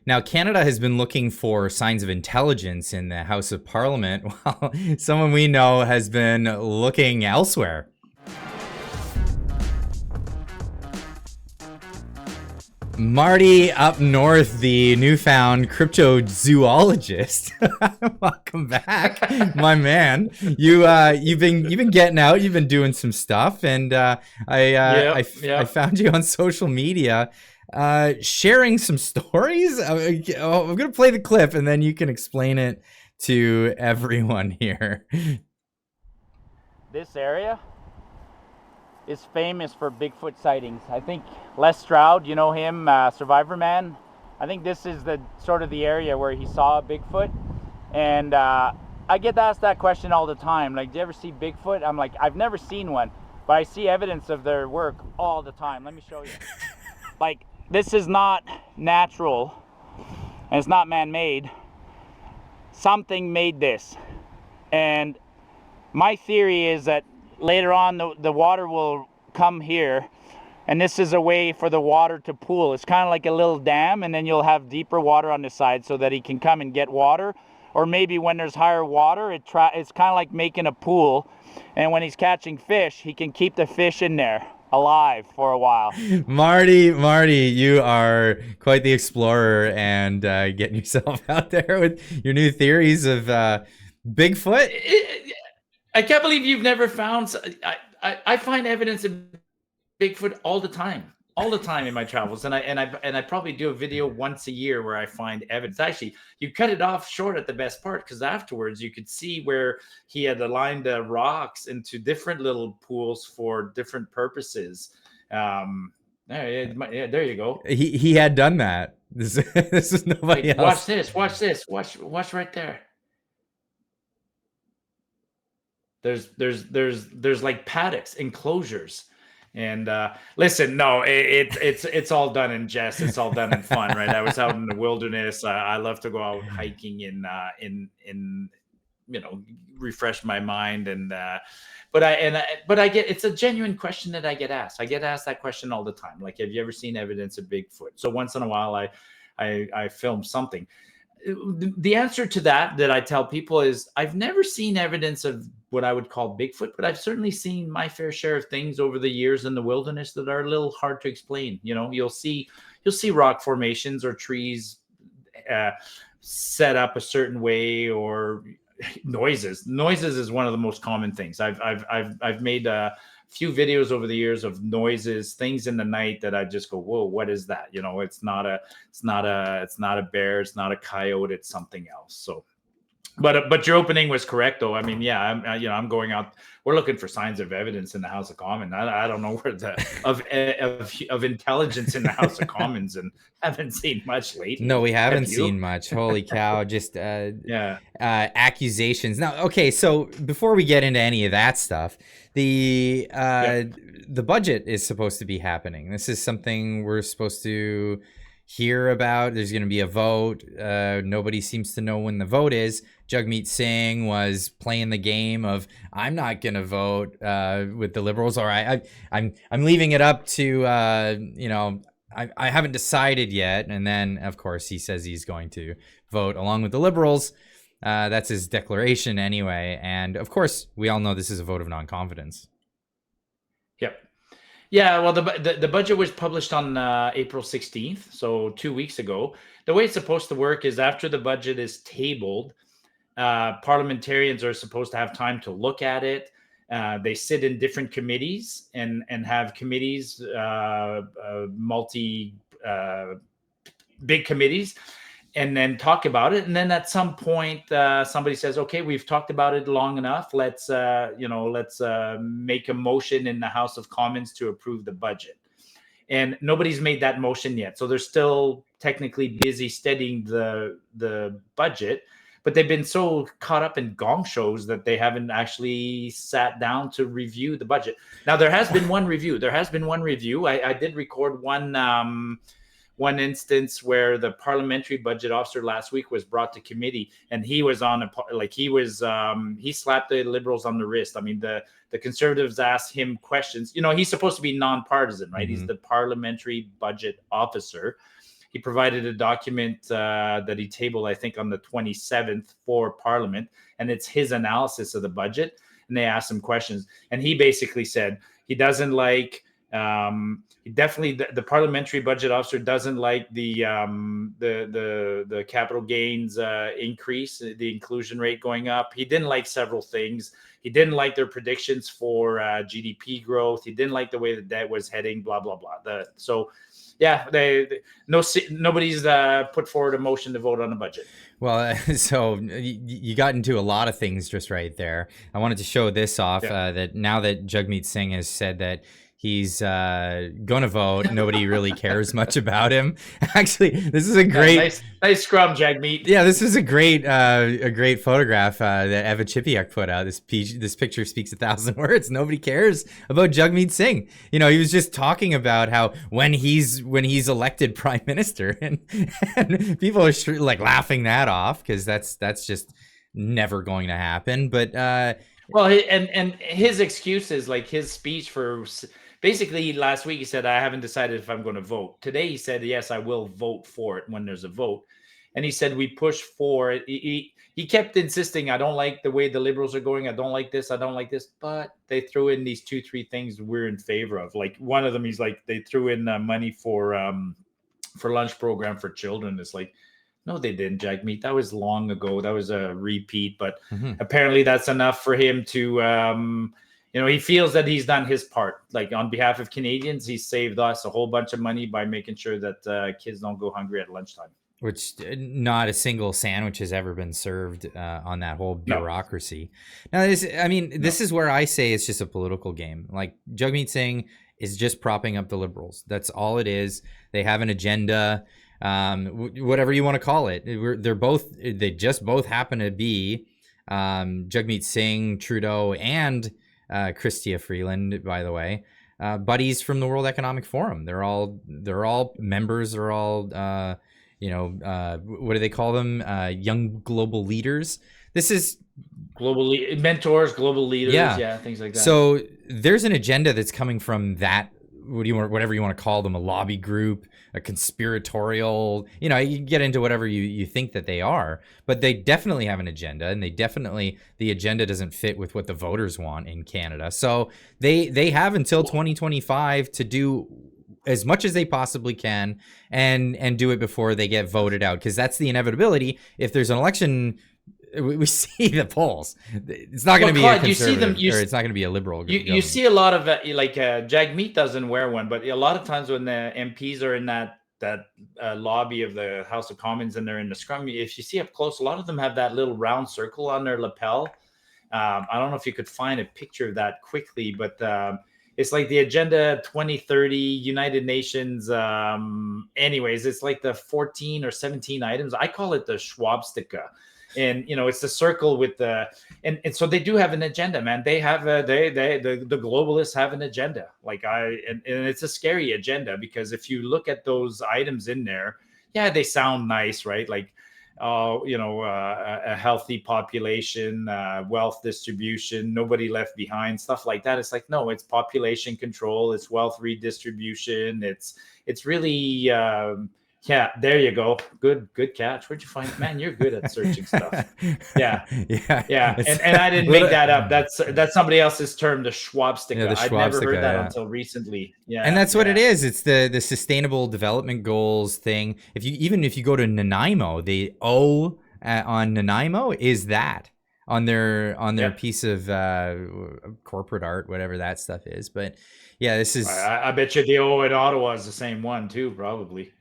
Now, Canada has been looking for signs of intelligence in the House of Parliament, while someone we know has been looking elsewhere. Marty up north, the newfound cryptozoologist. Welcome back, my man. You've been getting out. You've been doing some stuff, and I found you on social media, sharing some stories. I'm gonna play the clip, and then you can explain it to everyone here. This area is famous for Bigfoot sightings. I think Les Stroud, you know him, Survivor Man. I think this is the sort of the area where he saw Bigfoot, and I get asked that question all the time. Like, do you ever see Bigfoot? I'm like, I've never seen one, but I see evidence of their work all the time. Let me show you. Like, this is not natural, and it's not man-made. Something made this, and my theory is that later on the water will come here, and this is a way for the water to pool. It's kind of like a little dam, and then you'll have deeper water on the side so that he can come and get water. Or maybe when there's higher water, it's kind of like making a pool, and when he's catching fish, he can keep the fish in there alive for a while. Marty, you are quite the explorer, and getting yourself out there with your new theories of Bigfoot. I can't believe you've never found. I find evidence of Bigfoot all the time in my travels, and I probably do a video once a year where I find evidence. Actually, you cut it off short at the best part, because afterwards you could see where he had aligned rocks into different little pools for different purposes. There you go. He had done that. This is nobody else. Watch this. Watch right there. There's like paddocks, enclosures, and listen, no, it's all done in jest. It's all done in fun, right? I was out in the wilderness. I love to go out hiking in refresh my mind, and but I get, it's a genuine question that I get asked. I get asked that question all the time. Like, have you ever seen evidence of Bigfoot? So once in a while, I film something. The answer to that I tell people is, I've never seen evidence of what I would call Bigfoot, but I've certainly seen my fair share of things over the years in the wilderness that are a little hard to explain. You'll see rock formations or trees set up a certain way, or noises. Noises is one of the most common things. I've made a few videos over the years of noises, things in the night that I just go, whoa, what is that? It's not a bear, it's not a coyote, it's something else. So, but your opening was correct, though. I mean, yeah, I'm going out. We're looking for signs of evidence in the House of Commons. I don't know where of intelligence in the House of Commons, and haven't seen much lately. No, we haven't seen much. Holy cow! Just accusations. Now, okay, so before we get into any of that stuff, the budget is supposed to be happening. This is something we're supposed to hear about. There's going to be a vote. Nobody seems to know when the vote is. Jagmeet Singh was playing the game of, I'm not going to vote with the Liberals, or I'm leaving it up to I haven't decided yet. And then, of course, he says he's going to vote along with the Liberals. That's his declaration anyway. And of course, we all know this is a vote of non-confidence. Yep. Yeah, well, the budget was published on April 16th, so 2 weeks ago. The way it's supposed to work is, after the budget is tabled, parliamentarians are supposed to have time to look at it. They sit in different committees and have committees, big committees, and then talk about it. And then at some point, somebody says, okay, we've talked about it long enough. Let's make a motion in the House of Commons to approve the budget. And nobody's made that motion yet. So they're still technically busy studying the budget, but they've been so caught up in gong shows that they haven't actually sat down to review the budget. Now, there has been one review. I did record one instance where the parliamentary budget officer last week was brought to committee, and he was he slapped the Liberals on the wrist. I mean, the Conservatives asked him questions. He's supposed to be nonpartisan, right? Mm-hmm. He's the parliamentary budget officer. he provided a document that he tabled, I think, on the 27th for Parliament, and it's his analysis of the budget. And they asked him questions, and he basically said he doesn't like. He definitely the parliamentary budget officer doesn't like the capital gains increase, the inclusion rate going up. He didn't like several things. He didn't like their predictions for GDP growth. He didn't like the way the debt was heading. Blah blah blah. Nobody's put forward a motion to vote on the budget. Well, so you got into a lot of things just right there. I wanted to show this off, that now that Jagmeet Singh has said that he's going to vote, nobody really cares much about him. Actually, this is a great... nice scrum, Jagmeet. Yeah, this is a great photograph that Eva Chipiuk put out. This picture speaks 1,000 words. Nobody cares about Jagmeet Singh. You know, he was just talking about how when he's elected prime minister, and people are like laughing that off because that's just never going to happen. But well, and his excuse is like his speech for... Basically, last week he said, I haven't decided if I'm going to vote. Today he said, yes, I will vote for it when there's a vote. And he said, we push for it. He kept insisting, I don't like the way the Liberals are going. I don't like this. I don't like this. But they threw in these 2-3 things we're in favor of. Like one of them, he's like, they threw in money for lunch program for children. It's like, no, they didn't, Jagmeet. That was long ago. That was a repeat. But apparently that's enough for him to... he feels that he's done his part. Like on behalf of Canadians, he's saved us a whole bunch of money by making sure that kids don't go hungry at lunchtime. Which not a single sandwich has ever been served on that whole bureaucracy. No. Now, this is where I say it's just a political game. Like Jagmeet Singh is just propping up the Liberals. That's all it is. They have an agenda, whatever you want to call it. They just both happen to be Jagmeet Singh, Trudeau, and Chrystia Freeland, by the way, buddies from the World Economic Forum. They're all members. They're all, what do they call them? Young global leaders. This is mentors, global leaders, things like that. So there's an agenda that's coming from that. Whatever you want to call them, a lobby group, a conspiratorial, you get into whatever you think that they are, but they definitely have an agenda, and the agenda doesn't fit with what the voters want in Canada. So they have until 2025 to do as much as they possibly can and do it before they get voted out, because that's the inevitability. If there's an election, we see the polls. It's not going to be a conservative, it's not going to be a liberal. You see a lot of Jagmeet doesn't wear one, but a lot of times when the MPs are in that lobby of the House of Commons and they're in the scrum, if you see up close, a lot of them have that little round circle on their lapel. I don't know if you could find a picture of that quickly, but it's like the Agenda 2030, United Nations. Anyways, it's like the 14 or 17 items. I call it the Schwabstica. And it's the circle with the and so they do have an agenda, man. They have the globalists have an agenda. And it's a scary agenda, because if you look at those items in there, they sound nice, right? Like a healthy population, wealth distribution, nobody left behind, stuff like that. It's like, no, it's population control, it's wealth redistribution, it's really there you go. Good catch. Where'd you find it? Man, you're good at searching stuff. Yeah. And I didn't make that up. That's somebody else's term, the Schwabstica. I'd never heard that until recently. Yeah. And that's what it is. It's the Sustainable Development Goals thing. If you go to Nanaimo, the O on Nanaimo is that on their piece of corporate art, whatever that stuff is. But yeah, this is. I bet you the O in Ottawa is the same one too, probably.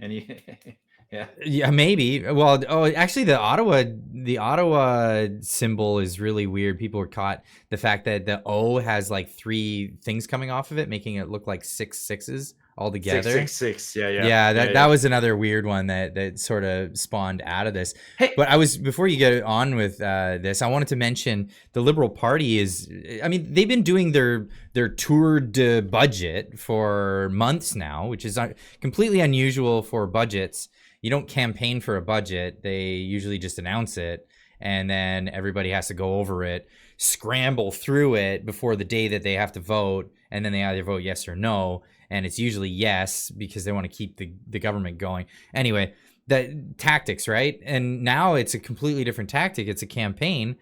Yeah, maybe. Well, actually, the Ottawa symbol is really weird. People are caught the fact that the O has like 3 things coming off of it, making it look like 6 sixes all together. 666. That was another weird one that sort of spawned out of this. Hey, but before you get on with this, I wanted to mention the Liberal Party they've been doing their tour de budget for months now, which is completely unusual for budgets. You don't campaign for a budget. They usually just announce it, and then everybody has to go over it, scramble through it before the day that they have to vote, and then they either vote yes or no. and it's usually yes, because they want to keep the government going. Anyway, the tactics, right? And now it's a completely different tactic. It's a campaign.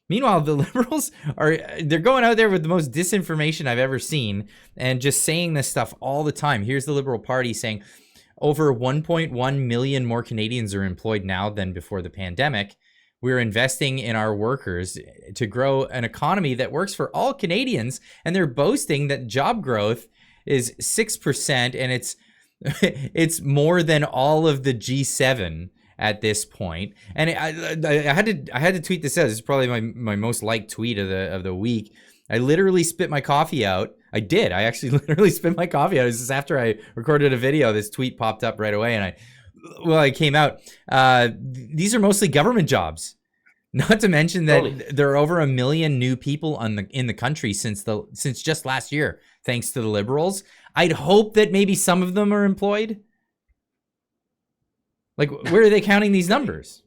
Meanwhile, the liberals they're going out there with the most disinformation I've ever seen and just saying this stuff all the time. Here's the Liberal Party saying over 1.1 million more Canadians are employed now than before the pandemic. We're investing in our workers to grow an economy that works for all Canadians. And they're boasting that job growth is 6%, and it's more than all of the G7 at this point. And I had to tweet this out. This is probably my most liked tweet of the week. I literally spit my coffee out. I did. I actually literally spit my coffee out. It was just after I recorded a video. This tweet popped up right away, and I came out. These are mostly government jobs. Not to mention that there are over 1 million new people in the country since just last year, thanks to the Liberals. I'd hope that maybe some of them are employed. Like, where are they counting these numbers?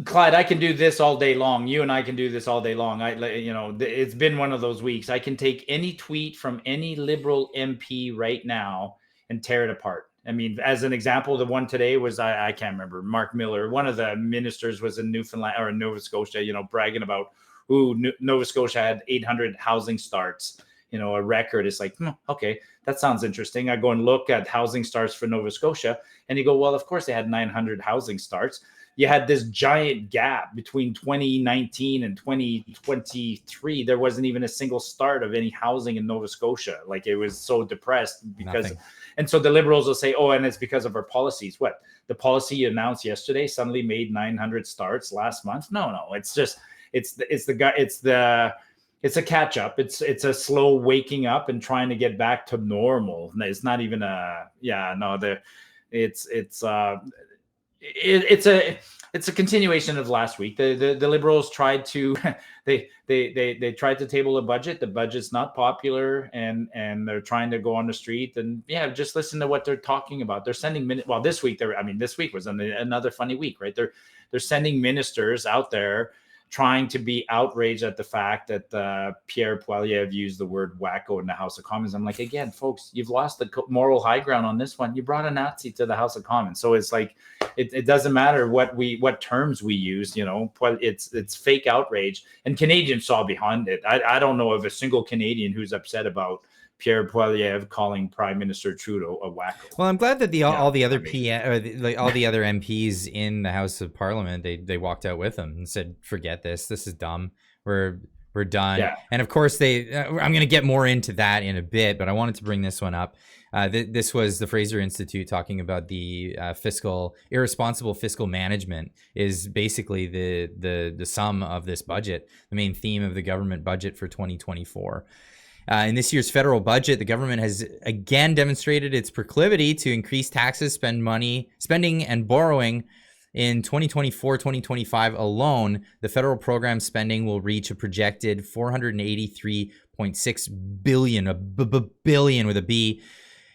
Clyde, I can do this all day long. You and I can do this all day long. It's been one of those weeks. I can take any tweet from any Liberal MP right now and tear it apart. I mean, as an example, the one today was, I can't remember, Mark Miller. One of the ministers was in Newfoundland or in Nova Scotia, bragging about, Nova Scotia had 800 housing starts, a record. It's like, okay, that sounds interesting. I go and look at housing starts for Nova Scotia, and you go, well, of course they had 900 housing starts. You had this giant gap between 2019 and 2023. There wasn't even a single start of any housing in Nova Scotia. Like, it was so depressed because, and so the Liberals will say, oh, and it's because of our policies. What? The policy you announced yesterday suddenly made 900 starts last month? No. It's just, it's a catch up. It's a slow waking up and trying to get back to normal. It's not even it's a continuation of last week. The Liberals tried to they tried to table a budget. The budget's not popular, and they're trying to go on the street and just listen to what they're talking about. They're sending this week this week was another funny week, right? They're sending ministers out there trying to be outraged at the fact that Pierre Poilievre used the word wacko in the House of Commons. I'm like, again, folks, you've lost the moral high ground on this one. You brought a Nazi to the House of Commons. So it's like, it doesn't matter what terms we use, it's fake outrage. And Canadians saw behind it. I don't know of a single Canadian who's upset about Pierre Poilievre calling Prime Minister Trudeau a wacko. Well, I'm glad that all the other all the other MPs in the House of Parliament, they walked out with him and said, "Forget this. This is dumb. We're done." Yeah. And of course, I'm going to get more into that in a bit, but I wanted to bring this one up. This was the Fraser Institute talking about the irresponsible fiscal management is basically the sum of this budget, the main theme of the government budget for 2024. In this year's federal budget, the government has again demonstrated its proclivity to increase taxes, spending, and borrowing. In 2024-2025 alone, the federal program spending will reach a projected $483.6 billion, billion with a B,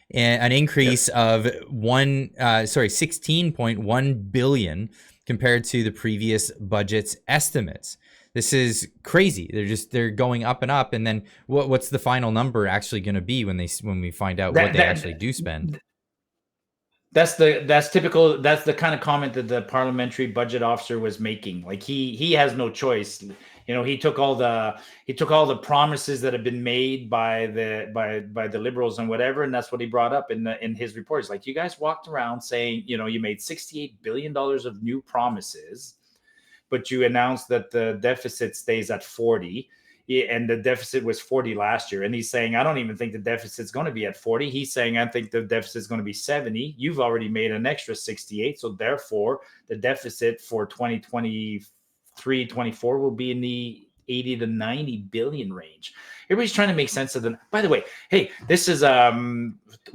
an increase of 16.1 billion compared to the previous budget's estimates. This is crazy. They're going up and up, and then what's the final number actually going to be when we find out what they actually do spend? That's typical. That's the kind of comment that the parliamentary budget officer was making. Like, he has no choice. He took all the promises that have been made by the Liberals and whatever, and that's what he brought up in his report. It's like, you guys walked around saying, you made $68 billion of new promises, but you announced that the deficit stays at 40, and the deficit was 40 last year. And he's saying, I don't even think the deficit's going to be at 40. He's saying, I think the deficit's going to be 70. You've already made an extra 68. So therefore, the deficit for 2023-24 will be in the 80 to 90 billion range. Everybody's trying to make sense of them. By the way, hey, this is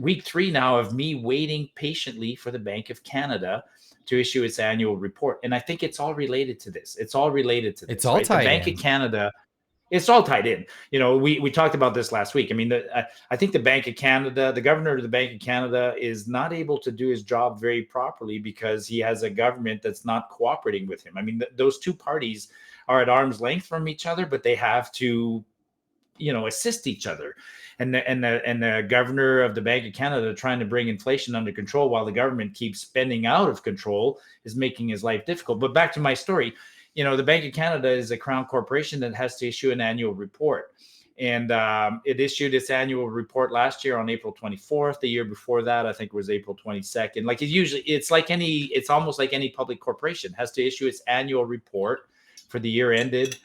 week 3 now of me waiting patiently for the Bank of Canada to issue its annual report. And I think it's all related to this. It's all related to this. It's all tied in. The Bank of Canada, it's all tied in. We talked about this last week. I mean, I think the Bank of Canada, the governor of the Bank of Canada is not able to do his job very properly because he has a government that's not cooperating with him. I mean, those two parties are at arm's length from each other, but they have to assist each other. And the governor of the Bank of Canada trying to bring inflation under control while the government keeps spending out of control is making his life difficult. But back to my story, the Bank of Canada is a crown corporation that has to issue an annual report. And it issued its annual report last year on April 24th. The year before that, I think it was April 22nd. Like it's almost like any public corporation has to issue its annual report for the year ended,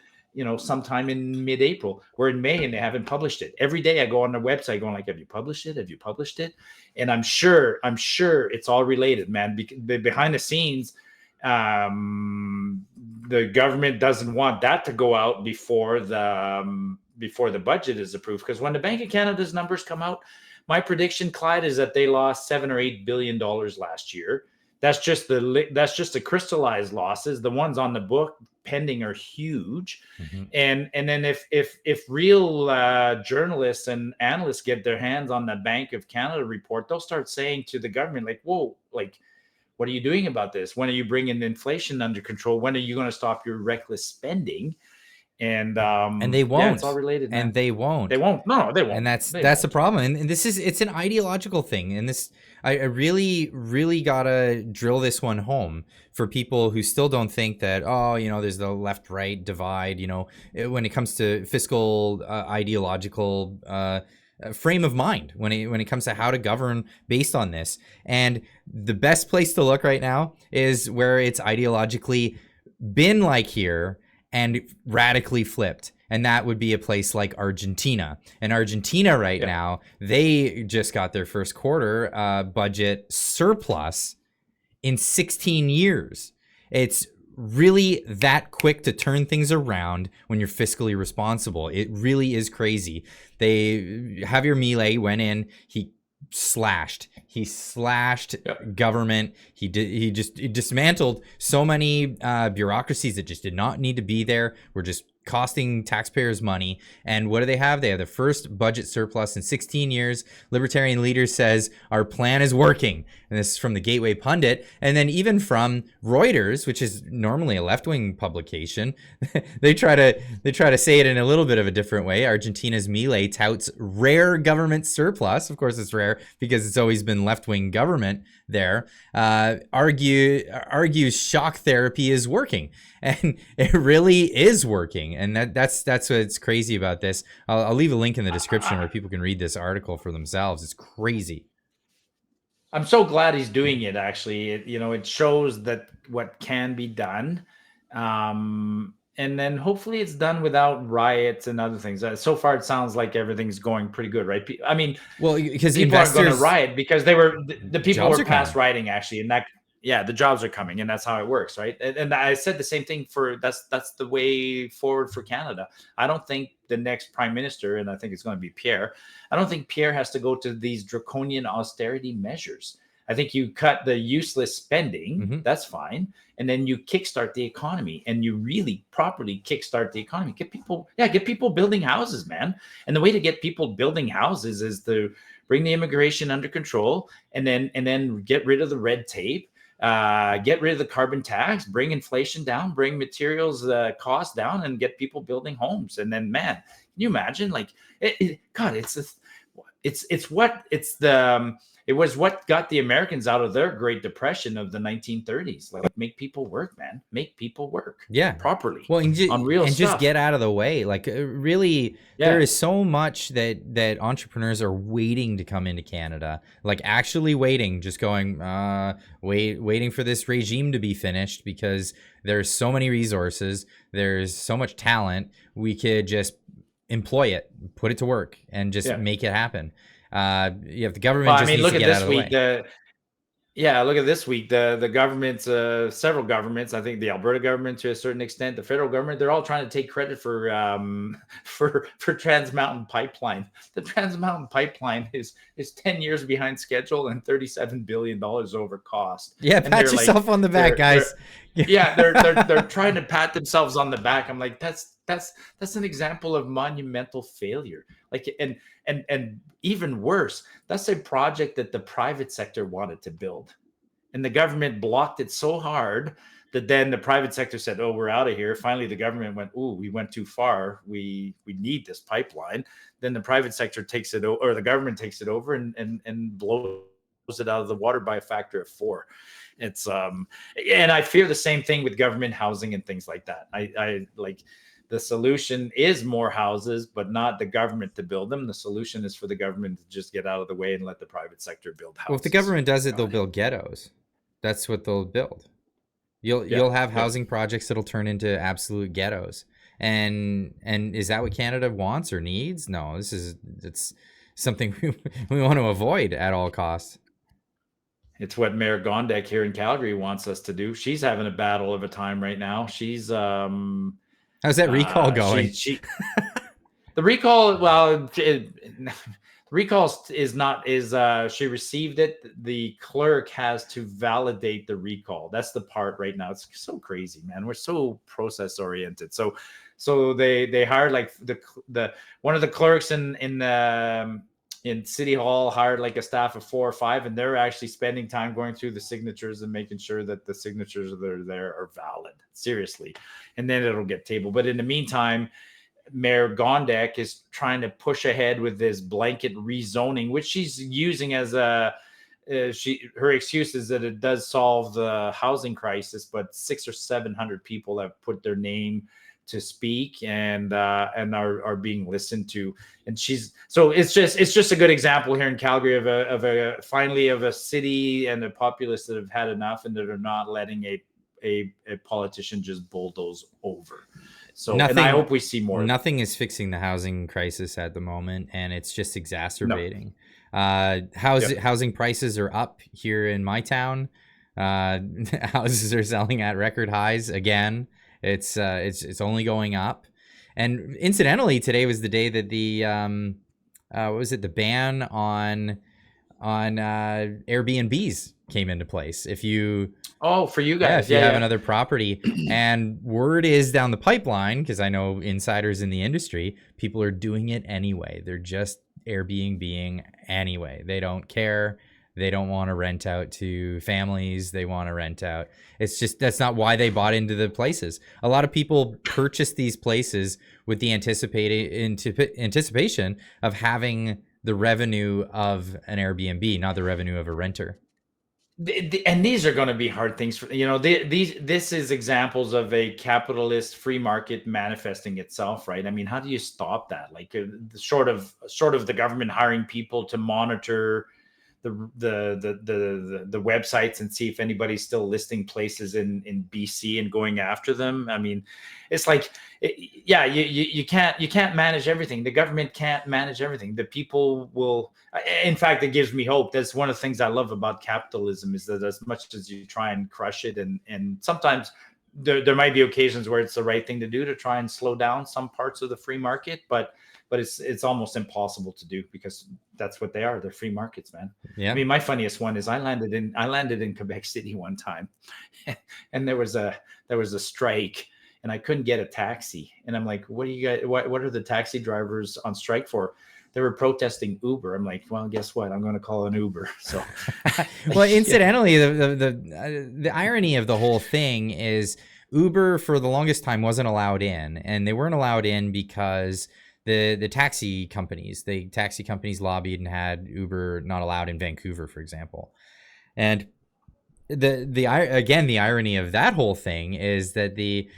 sometime in mid-April. We're in May and they haven't published it. Every day I go on their website going like, have you published it? Have you published it? And I'm sure it's all related, man. Behind the scenes, the government doesn't want that to go out before the budget is approved, because when the Bank of Canada's numbers come out, my prediction, Clyde, is that they lost $7 or $8 billion last year. That's just the crystallized losses. The ones on the book pending are huge. Mm-hmm. And then if real journalists and analysts get their hands on the Bank of Canada report, they'll start saying to the government, like, whoa, like, what are you doing about this? When are you bringing inflation under control? When are you going to stop your reckless spending? And they won't. Yeah, it's all related. Man. And they won't. They won't. No, they won't. And that's the problem. And it's an ideological thing. And this, I really, really gotta drill this one home for people who still don't think that, there's the left-right divide, when it comes to fiscal ideological frame of mind, when it comes to how to govern based on this. And the best place to look right now is where it's ideologically been like here and radically flipped. And that would be a place like Argentina. And Argentina right now, they just got their first quarter budget surplus in 16 years. It's really that quick to turn things around when you're fiscally responsible. It really is crazy. Javier Milei went in, he slashed government. He dismantled so many bureaucracies that just did not need to be there. We're just costing taxpayers money. And what do they have? They have the first budget surplus in 16 years. Libertarian leader says our plan is working. And this is from the Gateway Pundit. And then even from Reuters, which is normally a left-wing publication, they try to say it in a little bit of a different way. Argentina's Milei touts rare government surplus. Of course, it's rare because it's always been left-wing government there. Argues shock therapy is working. And it really is working. And that's what's crazy about this. I'll leave a link in the description where people can read this article for themselves. It's crazy. I'm so glad he's doing it, actually. It shows that what can be done. And then hopefully it's done without riots and other things. So far, it sounds like everything's going pretty good, right? I mean, well, because people aren't going to riot because the people were past rioting, actually. And the jobs are coming, and that's how it works, right? And I said the same thing that's the way forward for Canada. I don't think the next prime minister, and I think it's going to be Pierre, I don't think Pierre has to go to these draconian austerity measures. I think you cut the useless spending, that's fine, and then you kickstart the economy, and you really properly kickstart the economy. Get people building houses, man. And the way to get people building houses is to bring the immigration under control, and then get rid of the red tape. Get rid of the carbon tax, bring inflation down, bring materials costs down, and get people building homes. And then, man, can you imagine? Like, it was what got the Americans out of their Great Depression of the 1930s. Like, make people work, man. Make people work. Yeah, properly. Well, and stuff. Just get out of the way. Like, really, there is so much that entrepreneurs are waiting to come into Canada. Like, actually waiting, just going, waiting for this regime to be finished, because there's so many resources, there's so much talent. We could just employ it, put it to work, and just make it happen. You have the government. Just needs to get out of the way. Look at this week. The governments, several governments, I think the Alberta government to a certain extent, the federal government, they're all trying to take credit for Trans Mountain Pipeline. The Trans Mountain Pipeline is 10 years behind schedule and $37 billion over cost. Yeah, pat yourself on the back, guys. They're trying to pat themselves on the back. I'm like, that's an example of monumental failure. Like, and even worse, that's a project that the private sector wanted to build. and the government blocked it so hard that then the private sector said, "Oh, we're out of here." Finally, the government went, "Ooh, we went too far. We need this pipeline." Then the private sector takes it, or the government takes it over and blows it out of the water by a factor of 4. It's and I fear the same thing with government housing and things like that. I like the solution is more houses, but not the government to build them. The solution is for the government to just get out of the way and let the private sector build houses. Well, if the government does it, they'll build ghettos. That's what they'll build. You'll have housing projects that'll turn into absolute ghettos. And is that what Canada wants or needs? No, it's something we want to avoid at all costs. It's what Mayor Gondek here in Calgary wants us to do. She's having a battle of a time right now. She's how's that recall going? The recall, well, recall is she received it. The clerk has to validate the recall. That's the part right now. It's so crazy, man. We're so process oriented. So they hired like the one of the clerks in City Hall hired like a staff of 4 or 5, and they're actually spending time going through the signatures and making sure that the signatures that are there are valid. Seriously. And then it'll get tabled. But in the meantime, Mayor Gondek is trying to push ahead with this blanket rezoning, which she's using as her excuse is that it does solve the housing crisis, but 600 or 700 people have put their name to speak and are being listened to, and it's just a good example here in Calgary of a city and a populace that have had enough and that are not letting a politician just bulldoze over. So and I hope we see more. Nothing is fixing the housing crisis at the moment, and it's just exacerbating. No. Housing prices are up here in my town. Houses are selling at record highs again. It's only going up. And incidentally, today was the day that the the ban on Airbnbs came into place. If you for you guys, if you have another property, and word is down the pipeline, because I know insiders in the industry, people are doing it anyway. They're just Airbnb-ing anyway. They don't care. They don't want to rent out to families. They want to rent out. It's just, that's not why they bought into the places. A lot of people purchase these places with the anticipation of having the revenue of an Airbnb, not the revenue of a renter. And these are going to be hard things for, this is examples of a capitalist free market manifesting itself, right? I mean, how do you stop that? Like short of the government hiring people to monitor the websites and see if anybody's still listing places in BC and going after them. I mean, it's like, you can't manage everything. The government can't manage everything. The people will. In fact, it gives me hope. That's one of the things I love about capitalism, is that as much as you try and crush it, and sometimes there might be occasions where it's the right thing to do to try and slow down some parts of the free market, but it's almost impossible to do, because that's what they are. They're free markets, man. Yeah. I mean, my funniest one is I landed in Quebec City one time, and there was a strike, and I couldn't get a taxi. And I'm like, what are the taxi drivers on strike for? They were protesting Uber. I'm like, well, guess what? I'm going to call an Uber. So, well, incidentally, the irony of the whole thing is Uber for the longest time wasn't allowed in, and they weren't allowed in because the taxi companies lobbied and had Uber not allowed in Vancouver, for example. And the irony of that whole thing is that the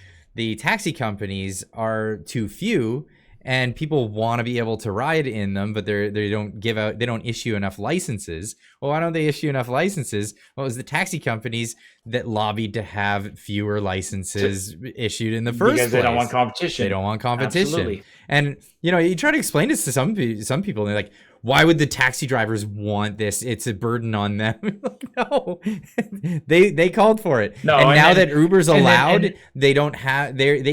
taxi companies are too few, and people want to be able to ride in them, but they don't issue enough licenses. Well, why don't they issue enough licenses? Well, it was the taxi companies that lobbied to have fewer licenses issued in the first place. Because they don't want competition. They don't want competition. Absolutely. And you try to explain this to some people, and they're like, why would the taxi drivers want this? It's a burden on them. No, they called for it. No, and now that Uber's allowed, they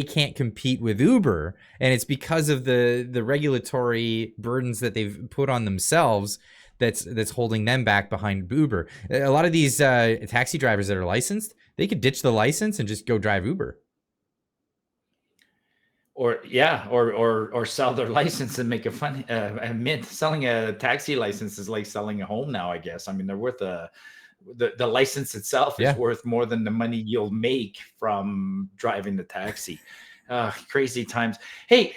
can't compete with Uber, and it's because of the regulatory burdens that they've put on themselves that's holding them back behind Uber. A lot of these taxi drivers that are licensed, they could ditch the license and just go drive Uber. Or sell their license and make a mint. Selling a taxi license is like selling a home now, I guess. I mean, they're worth a the license itself is Yeah. worth more than the money you'll make from driving the taxi. Crazy times. Hey,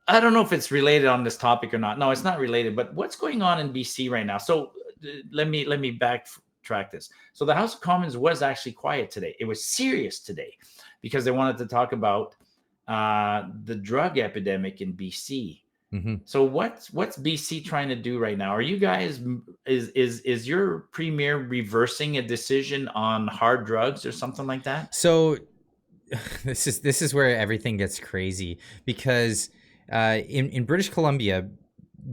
I don't know if it's related on this topic or not. No, it's not related. But what's going on in BC right now? So let me backtrack this. So the House of Commons was actually quiet today. It was serious today because they wanted to talk about the drug epidemic in BC. Mm-hmm. So what's BC trying to do right now? Are you guys is your premier reversing a decision on hard drugs or something like that? So this is where everything gets crazy, because in British Columbia,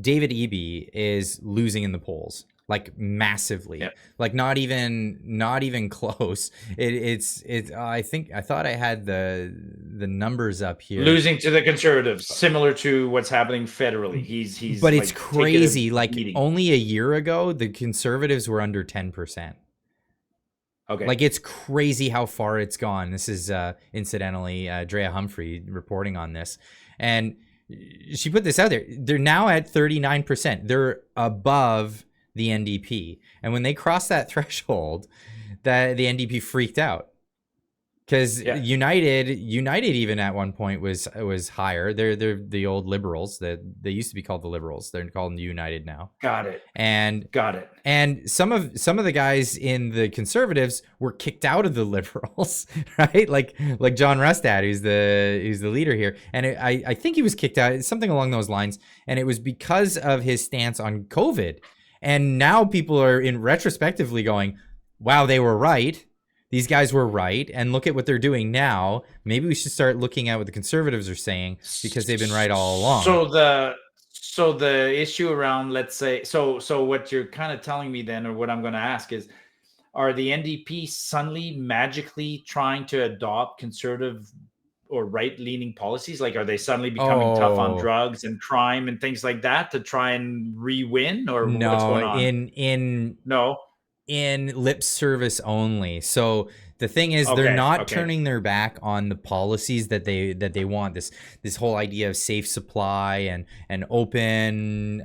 David Eby is losing in the polls, like massively. Yep. Like not even close. I thought I had the numbers up here. Losing to the Conservatives, similar to what's happening federally. He's but like, it's crazy. Like beating. Only a year ago, the Conservatives were under 10%. Okay. Like it's crazy how far it's gone. This is incidentally Drea Humphrey reporting on this, and she put this out there. They're now at 39%. They're above the NDP, and when they crossed that threshold, that the NDP freaked out. Because United even at one point was higher. They're the old Liberals that they used to be called the Liberals. They're called United now. Got it. And some of the guys in the Conservatives were kicked out of the Liberals, right? Like John Rustad, who's the leader here, and I think he was kicked out, something along those lines. And it was because of his stance on COVID. And now people are retrospectively going, "Wow, they were right. These guys were right, and look at what they're doing now. Maybe we should start looking at what the Conservatives are saying, because they've been right all along." So the issue around, let's say, so what you're kind of telling me then, or what I'm going to ask is, are the NDP suddenly magically trying to adopt conservative or right-leaning policies? Like, are they suddenly becoming tough on drugs and crime and things like that to try and re-win, or no, what's going on? In lip service only. So the thing is, they're not turning their back on the policies that they want. This whole idea of safe supply and open,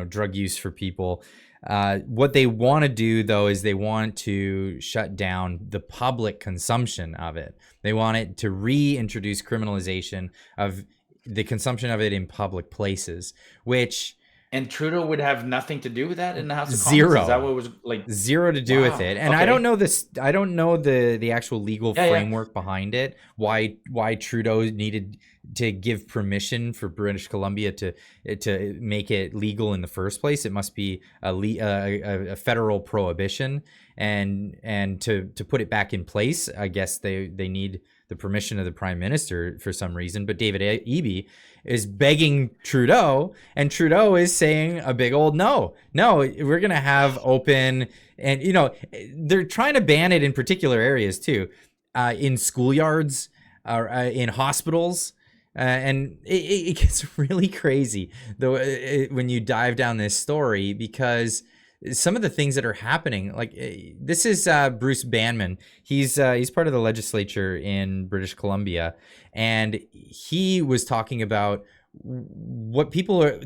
drug use for people. What they want to do, though, is they want to shut down the public consumption of it. They want it to reintroduce criminalization of the consumption of it in public places, which... And Trudeau would have nothing to do with that in the House of Commons? Zero. Is that what it was like? Zero to do with it. And I don't know this. I don't know the actual legal framework behind it. Why Trudeau needed to give permission for British Columbia to make it legal in the first place. It must be a federal prohibition, and to put it back in place, I guess they need the permission of the Prime Minister for some reason. But David Eby is begging Trudeau, and Trudeau is saying a big old no, we're going to have open, and they're trying to ban it in particular areas too, in schoolyards, in hospitals. And it gets really crazy though when you dive down this story, because some of the things that are happening, like this is Bruce Banman. He's part of the legislature in British Columbia, and he was talking about what people are.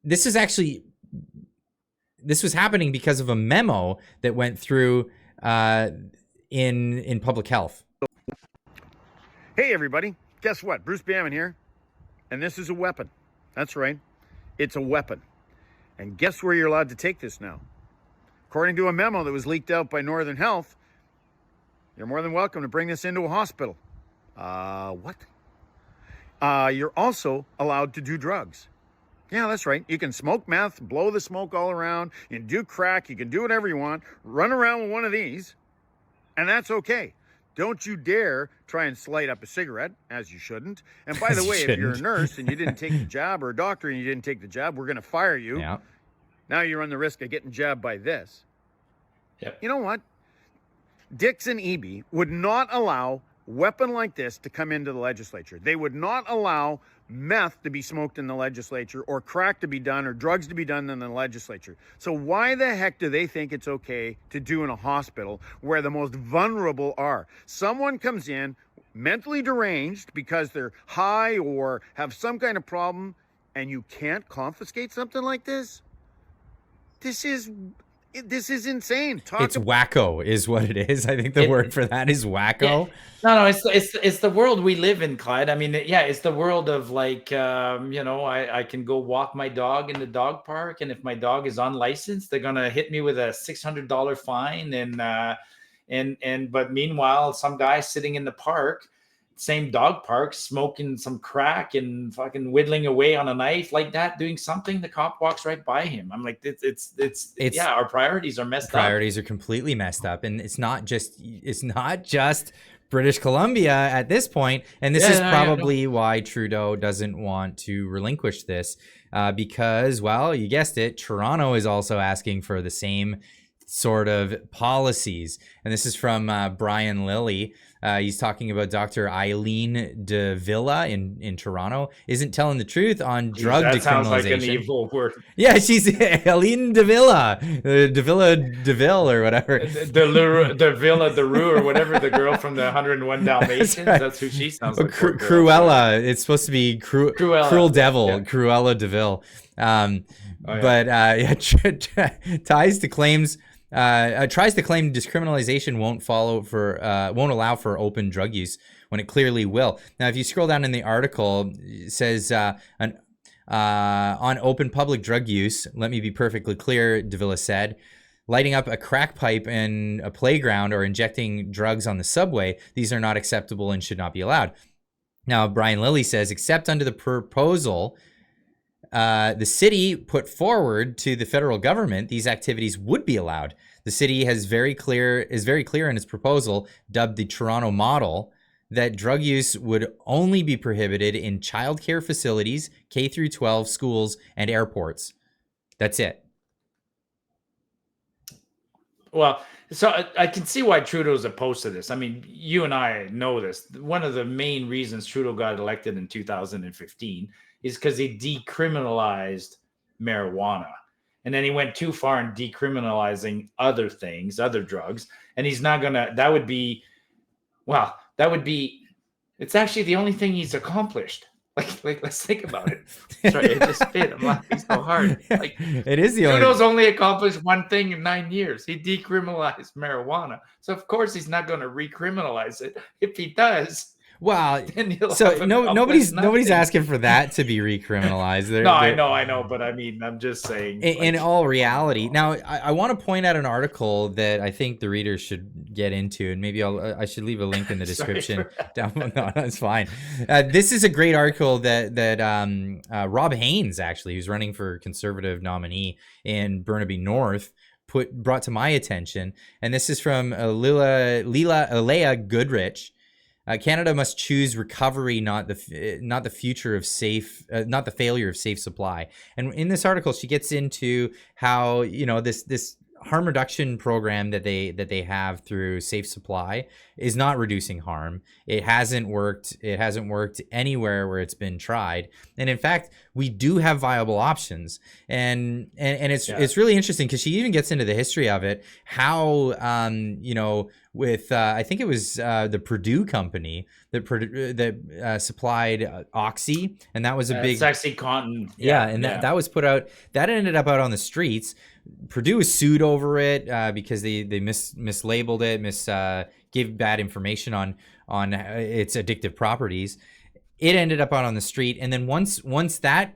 This was happening because of a memo that went through in public health. Hey everybody, guess what? Bruce Banman here, and this is a weapon. That's right, it's a weapon. And guess where you're allowed to take this now? According to a memo that was leaked out by Northern Health, you're more than welcome to bring this into a hospital. What? You're also allowed to do drugs. Yeah, that's right. You can smoke meth, blow the smoke all around, you can do crack, you can do whatever you want, run around with one of these, and that's okay. Don't you dare try and light up a cigarette, as you shouldn't. And by the way, if you're a nurse and you didn't take the job, or a doctor and you didn't take the job, we're going to fire you. Yeah. Now you run the risk of getting jabbed by this. Yep. You know what? Dix and Eby would not allow a weapon like this to come into the legislature. They would not allow meth to be smoked in the legislature, or crack to be done, or drugs to be done in the legislature. So why the heck do they think it's okay to do in a hospital where the most vulnerable are? Someone comes in mentally deranged because they're high or have some kind of problem, and you can't confiscate something like this? This is This is insane. It's wacko is what it is. I think the word for that is wacko. Yeah. No, it's the world we live in, Clyde. I mean, yeah, it's the world of like, you know, I can go walk my dog in the dog park, and if my dog is unlicensed, they're gonna hit me with a $600 fine, but meanwhile, some guy sitting in the park, same dog park, smoking some crack and fucking whittling away on a knife like that, doing something, the cop walks right by him. I'm like, it's yeah, our priorities are messed up. Priorities are completely messed up, and it's not just British Columbia at this point, and this is probably why Trudeau doesn't want to relinquish this, because, well, you guessed it, Toronto is also asking for the same sort of policies. And this is from Brian Lilly. He's talking about Dr. Eileen de Villa in Toronto isn't telling the truth on drug decriminalization. That sounds like an evil word. Yeah, she's Eileen de Villa, DeVille or whatever. De Villa de Rue or whatever, the girl from the 101 Dalmatians. That's who she sounds like. Cruella. It's supposed to be Cruella. Cruel Devil, yeah. Cruella de Vil. Ties to claims. Tries to claim discriminalization won't allow for open drug use when it clearly will. Now, if you scroll down in the article, it says on open public drug use, let me be perfectly clear, De Villa said, lighting up a crack pipe in a playground or injecting drugs on the subway, these are not acceptable and should not be allowed. Now, Brian Lilly says, except under the proposal the city put forward to the federal government, these activities would be allowed. The city is very clear in its proposal, dubbed the Toronto model, that drug use would only be prohibited in childcare facilities, K through 12 schools, and airports. That's it. Well, so I can see why Trudeau's opposed to this. I mean, you and I know this. One of the main reasons Trudeau got elected in 2015 is because he decriminalized marijuana. And then he went too far in decriminalizing other things, other drugs. And he's not going to, it's actually the only thing he's accomplished. Like let's think about it. Sorry, it just fit. I'm laughing so hard. Like, it is the Trudeau's only accomplished one thing in 9 years. He decriminalized marijuana. So of course he's not going to recriminalize it. If he does, well, so nobody's asking for that to be recriminalized. I know, but I mean, I'm just saying. In all reality, now I want to point out an article that I think the readers should get into, and maybe I should leave a link in the description. Down. No, that's fine. This is a great article that Rob Haynes, actually, who's running for Conservative nominee in Burnaby North, brought to my attention, and this is from Leila Goodrich. Canada must choose recovery, not the failure of safe supply. And in this article, she gets into how, you know, this harm reduction program that they have through safe supply is not reducing harm. It hasn't worked. It hasn't worked anywhere where it's been tried. And in fact, we do have viable options. And it's really interesting because she even gets into the history of it, how with I think it was the Purdue company that supplied Oxy, and that was a big OxyContin. That was put out. That ended up out on the streets. Purdue was sued over it because they mislabeled it, gave bad information on its addictive properties. It ended up out on the street, and then once that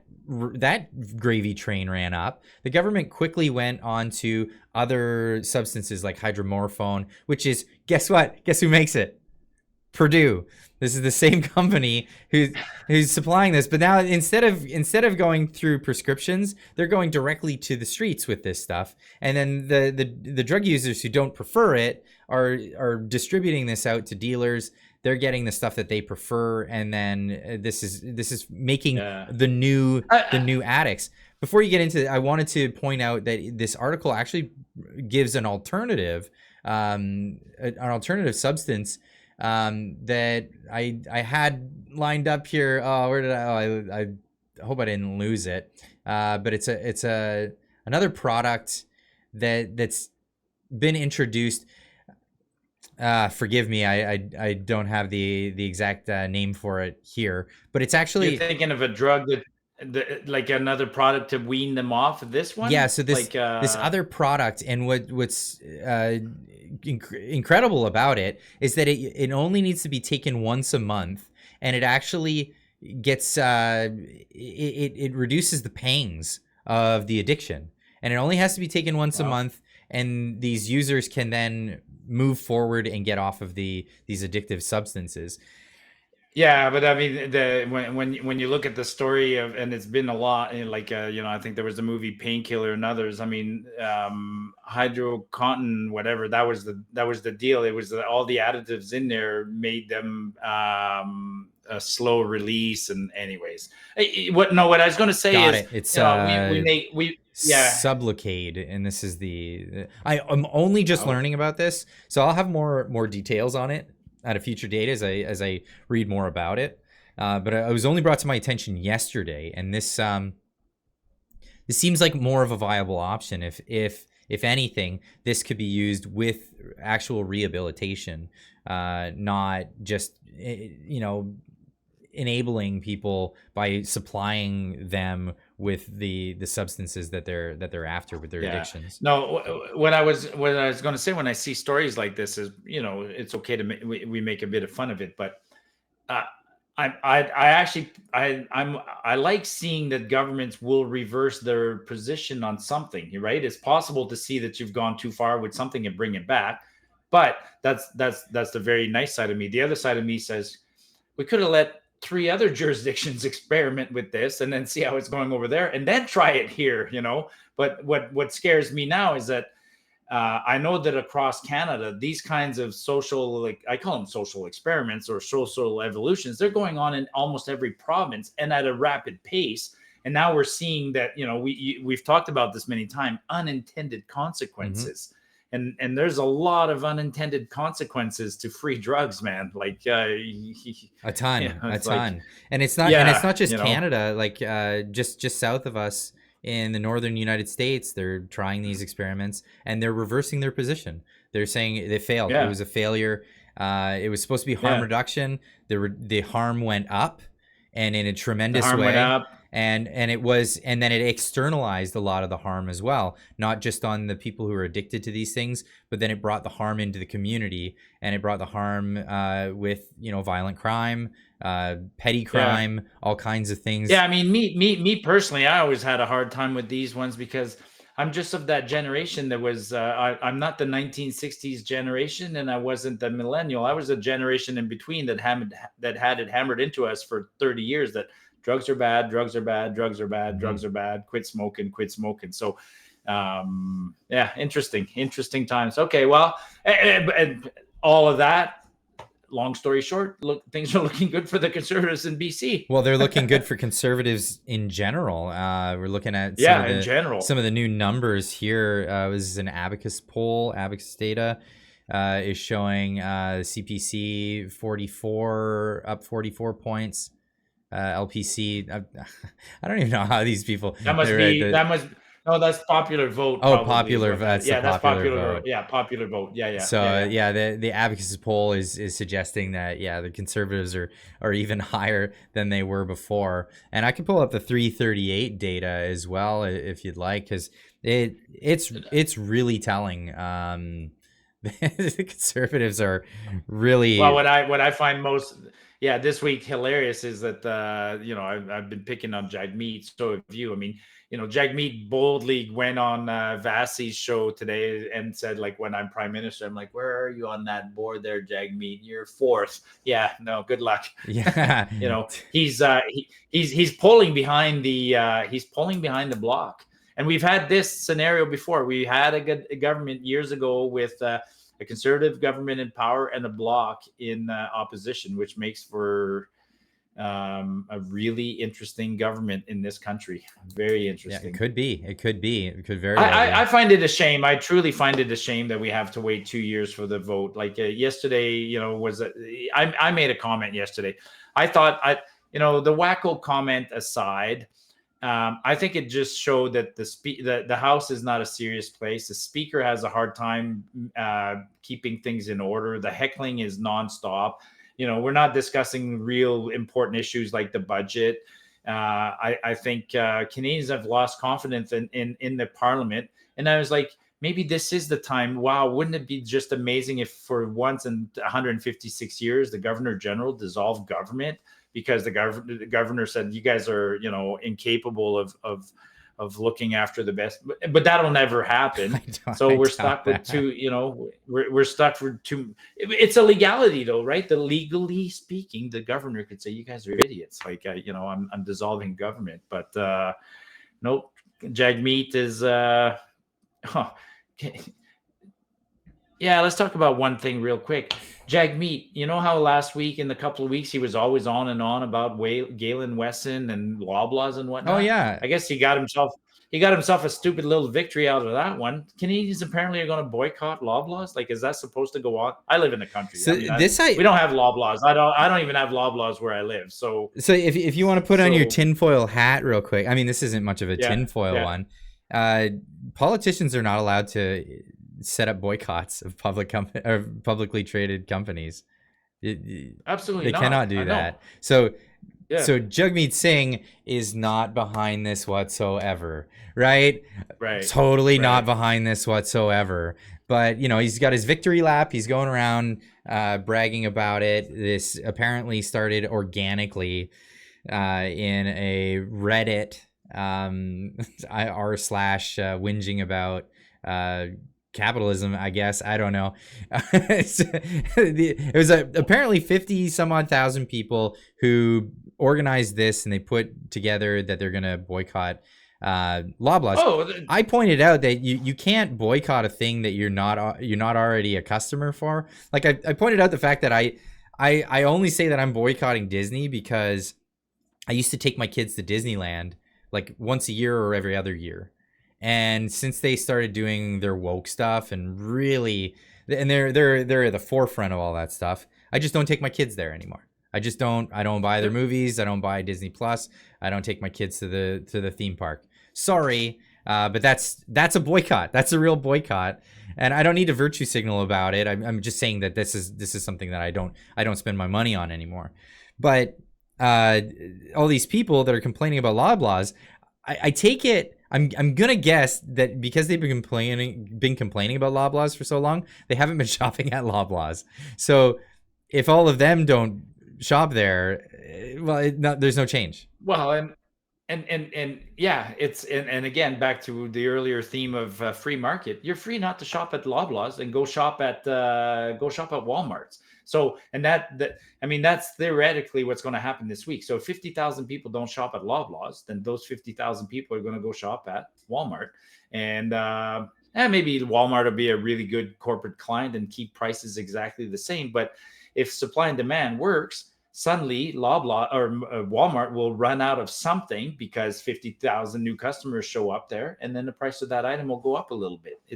gravy train ran up, the government quickly went on to other substances like hydromorphone, which is, guess what? Guess who makes it? Purdue. This is the same company who's supplying this, but now instead of going through prescriptions, they're going directly to the streets with this stuff. And then the drug users who don't prefer it are distributing this out to dealers. They're getting the stuff that they prefer, and then this is making the new addicts. Before you get into it, I wanted to point out that this article actually gives an alternative substance that I had lined up here. Oh, where did I hope I didn't lose it. But it's another product that's been introduced. Forgive me, I don't have the exact name for it here, but it's actually, you're thinking of a drug that like another product to wean them off of this one. Yeah, so this other product, and what's incredible about it is that it only needs to be taken once a month, and it actually gets it reduces the pangs of the addiction, and it only has to be taken once a month, and these users can then move forward and get off of these addictive substances. Yeah, but I mean, when you look at the story of, and it's been a lot, like I think there was the movie Painkiller and others. I mean, hydrocontin, whatever, that was the deal. It was all the additives in there made them a slow release. And anyways, what I was going to say It's Sublocade, and this is I'm only just learning about this, so I'll have more details on it at a future date as I read more about it. But it was only brought to my attention yesterday, and this seems like more of a viable option. If anything, this could be used with actual rehabilitation, not just enabling people by supplying them with the substances that they're after with their addictions. No, what I was going to say when I see stories like this is, it's okay to we make a bit of fun of it, but I like seeing that governments will reverse their position on something, right? It's possible to see that you've gone too far with something and bring it back, but that's the very nice side of me. The other side of me says we could have let 3 other jurisdictions experiment with this and then see how it's going over there and then try it here, But what scares me now is that I know that across Canada, these kinds of social, like I call them social experiments or social evolutions, they're going on in almost every province and at a rapid pace. And now we're seeing that, we've talked about this many times, unintended consequences. And there's a lot of unintended consequences to free drugs, man. Like a ton. And it's not just Canada. Like just south of us in the northern United States, they're trying these experiments and they're reversing their position. They're saying they failed. It was a failure. It was supposed to be harm reduction. The harm went up, and in a tremendous way. And then it externalized a lot of the harm as well, not just on the people who are addicted to these things, but then it brought the harm into the community, and it brought the harm with violent crime, petty crime, all kinds of things. Yeah, I mean, me personally, I always had a hard time with these ones because I'm just of that generation that was I'm not the 1960s generation, and I wasn't the millennial. I was a generation in between that had it hammered into us for 30 years that drugs are bad, drugs are bad, drugs are bad, drugs are bad, quit smoking. So interesting times. Okay, well, and all of that, long story short, things are looking good for the Conservatives in BC. Well, they're looking good for Conservatives in general. We're looking at some of the new numbers here. It was an Abacus poll. Abacus data is showing CPC 44 up 44 points. LPC, I don't even know how these people. No, that's popular vote. Oh, popular vote. That's popular vote. Yeah, popular vote. Yeah. So the Abacus poll is suggesting that the Conservatives are even higher than they were before, and I can pull up the 338 data as well if you'd like, because it's really telling. The Conservatives are really well. What I find most. Yeah, this week hilarious is that I've been picking on Jagmeet. So have you. I mean, Jagmeet boldly went on Vassey's show today and said, like, when I'm prime minister, I'm like, where are you on that board there, Jagmeet? You're 4th. Yeah, no, good luck. Yeah, he's pulling behind the block. And we've had this scenario before. We had a government years ago with a Conservative government in power and a bloc in opposition, which makes for a really interesting government in this country. Very interesting. Yeah, it could be. It could very. I find it a shame. I truly find it a shame that we have to wait 2 years for the vote. Like yesterday, I made a comment yesterday. I thought the wacko comment aside. I think it just showed that the House is not a serious place. The Speaker has a hard time keeping things in order. The heckling is nonstop. We're not discussing real important issues like the budget. I think Canadians have lost confidence in the parliament. And I was like, maybe this is the time. Wow, wouldn't it be just amazing if for once in 156 years, the Governor General dissolved government because the governor said, you guys are, incapable of looking after the best, but that'll never happen. So we're stuck with two, we're stuck for two. It's a legality though, right? The legally speaking, the governor could say, you guys are idiots. Like, I'm dissolving government, but nope. Jagmeet is, yeah, let's talk about one thing real quick. Jagmeet, you know how last week in the couple of weeks he was always on and on about Galen Wesson and Loblaws and whatnot? Oh yeah, I guess he got himself a stupid little victory out of that one. Canadians apparently are going to boycott Loblaws. Like, is that supposed to go on? I live in the country. So we don't have Loblaws. I don't even have Loblaws where I live. So if you want to put on your tinfoil hat real quick, I mean, this isn't much of a tinfoil one. Politicians are not allowed to set up boycotts of publicly traded companies. Absolutely, they cannot do that. So Jagmeet Singh is not behind this whatsoever, right? Right. Totally not behind this whatsoever. But he's got his victory lap. He's going around bragging about it. This apparently started organically in a Reddit r/whinging about capitalism, I guess. I don't know. It was apparently 50 some odd thousand people who organized this, and they put together that they're going to boycott Loblaws. I pointed out that you can't boycott a thing that you're not already a customer for. Like I pointed out the fact that I only say that I'm boycotting Disney because I used to take my kids to Disneyland like once a year or every other year. And since they started doing their woke stuff and they're at the forefront of all that stuff, I just don't take my kids there anymore. I don't buy their movies. I don't buy Disney Plus. I don't take my kids to the theme park. Sorry, but that's a boycott. That's a real boycott. And I don't need a virtue signal about it. I'm just saying that this is something that I don't spend my money on anymore. But all these people that are complaining about Loblaws, I take it. I'm gonna guess that because they've been complaining about Loblaws for so long, they haven't been shopping at Loblaws. So if all of them don't shop there, well, there's no change. Well, and yeah, and again, back to the earlier theme of free market. You're free not to shop at Loblaws and go shop at Walmart's. So, and that's theoretically what's going to happen this week. So if 50,000 people don't shop at Loblaws, then those 50,000 people are going to go shop at Walmart. And maybe Walmart will be a really good corporate client and keep prices exactly the same. But if supply and demand works, suddenly Loblaw or Walmart will run out of something because 50,000 new customers show up there. And then the price of that item will go up a little bit. I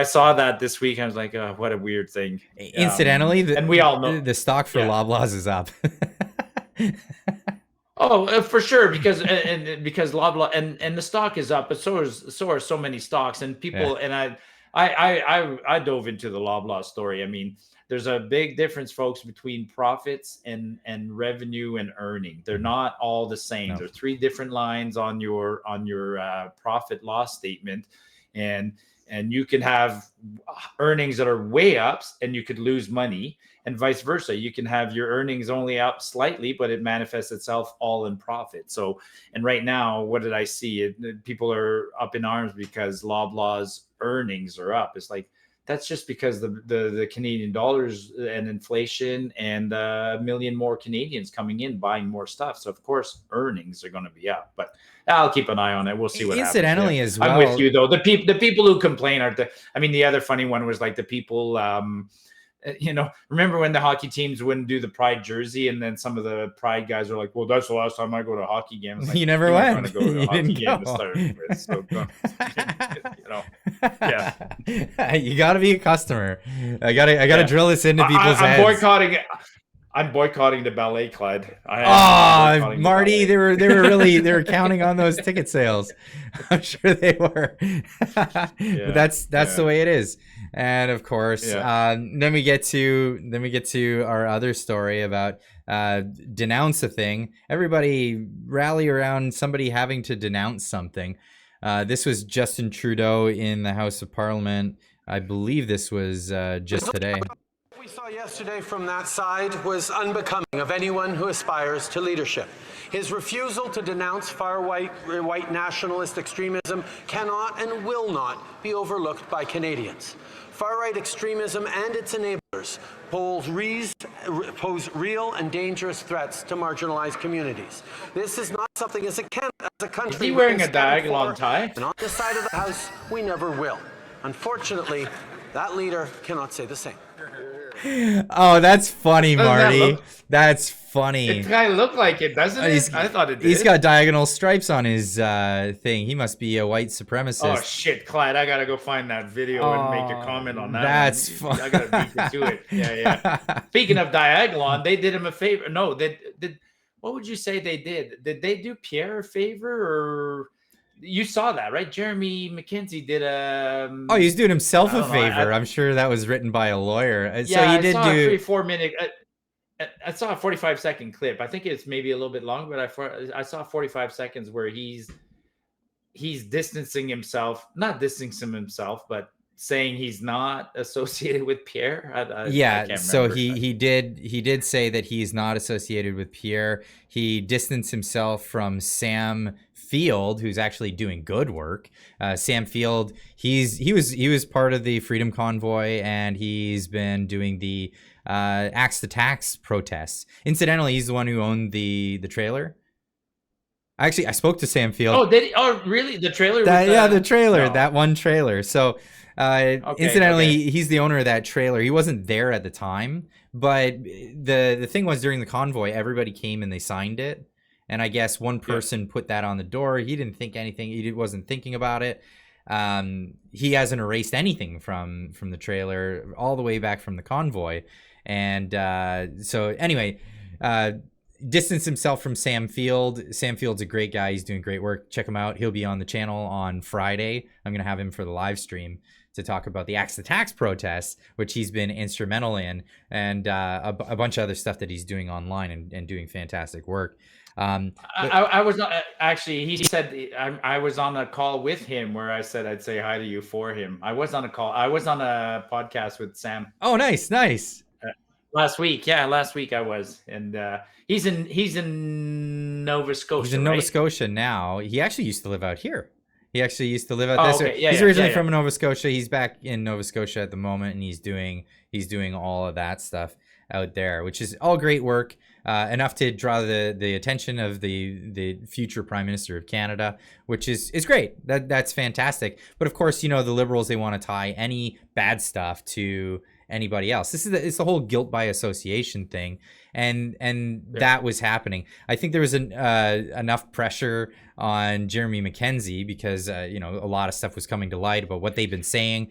saw that this week. I was like, what a weird thing. Incidentally, and we all know the stock for Loblaws is up. For sure, because Loblaw and the stock is up, but so are so many stocks and people. And I dove into the Loblaw story. I mean, there's a big difference, folks, between profits and revenue and earning. They're not all the same. No. There are three different lines on your profit loss statement. And you can have earnings that are way ups and you could lose money, and vice versa. You can have your earnings only up slightly, but it manifests itself all in profit. So, and right now, what did I see? People are up in arms because Loblaw's earnings are up. It's like, that's just because the Canadian dollars and inflation and a million more Canadians coming in buying more stuff. So of course earnings are going to be up, but I'll keep an eye on it. We'll see what happens. Incidentally, as well, I'm with you though. The people who complain are the other funny one was like the people. Remember when the hockey teams wouldn't do the Pride jersey, and then some of the Pride guys are like, "Well, that's the last time I go to a hockey game." Like, you never went. To go to a hockey game to start with, so you got to be a customer. I got to drill this into people's heads. I'm boycotting. I'm boycotting the ballet, Clyde. Oh, Boycotting the Marty, ballet. they were counting on those ticket sales. I'm sure they were. But Yeah, that's the yeah, way it is. And of course, yeah. then we get to our other story about denounce a thing. Everybody rally around somebody having to denounce something. This was Justin Trudeau in the House of Parliament. I believe this was just today. What we saw yesterday from that side was unbecoming of anyone who aspires to leadership. His refusal to denounce far-right nationalist extremism cannot and will not be overlooked by Canadians. Far-right extremism and its enablers pose real and dangerous threats to marginalized communities. This is not something as a country. Is he wearing a Diagolon tie? And on this side of the House, we never will. Unfortunately, that leader cannot say the same. Oh, that's funny, Doesn't that Marty. look- That's funny. It kind of looked like it, doesn't it? I thought it did. He's got diagonal stripes on his thing. He must be a white supremacist. Oh shit, Clyde! I gotta go find that video and make a comment on that. That's one. fun. I gotta beat you to it. Yeah. Speaking of Diagolon, they did him a favor. No, they did. What would you say they did? Did they do Pierre a favor, or you saw that, right? Jeremy McKenzie did a. Oh, he's doing himself I a don't know, favor. I'm sure that was written by a lawyer. Yeah, So he did I saw do. a 3-4 minute. I saw a 45-second clip. I think it's maybe a little bit long, but I saw 45 seconds where he's distancing himself, not distancing himself, but saying he's not associated with Pierre. I can't So remember. he did say that he's not associated with Pierre. He distanced himself from Sam Field, who's actually doing good work. Sam Field, he was part of the Freedom Convoy, and he's been doing the Axe the Tax protests. Incidentally, he's the one who owned the trailer. Actually, I spoke to Sam Field. Oh, did he? Oh, really? The trailer? The trailer, No. that one trailer. So, incidentally, he's the owner of that trailer. He wasn't there at the time, but the thing was, during the convoy, everybody came and they signed it. And I guess one person put that on the door. He didn't think anything. He wasn't thinking about it. He hasn't erased anything from the trailer all the way back from the convoy. And so anyway, distanced himself from Sam Field. Sam Field's a great guy. He's doing great work. Check him out. He'll be on the channel on Friday. I'm going to have him for the live stream to talk about the Axe the Tax protests, which he's been instrumental in, and a bunch of other stuff that he's doing online and doing fantastic work. I was not actually. He said I was on a call with him where I said I'd say hi to you for him. I was on a call. I was on a podcast with Sam. Oh, nice. Last week, last week I was, and he's in Nova Scotia. He's in Nova right? Scotia now. He actually used to live out here. He actually used to live out Oh, there. okay. Yeah, he's yeah, originally yeah, from Nova Scotia. He's back in Nova Scotia at the moment, and he's doing all of that stuff out there, which is all great work. Enough to draw the attention of the future Prime Minister of Canada, which is great. That's fantastic. But of course, the Liberals, they want to tie any bad stuff to anybody else. It's the whole guilt by association thing, and that was happening. I think there was enough pressure on Jeremy McKenzie because a lot of stuff was coming to light about what they've been saying,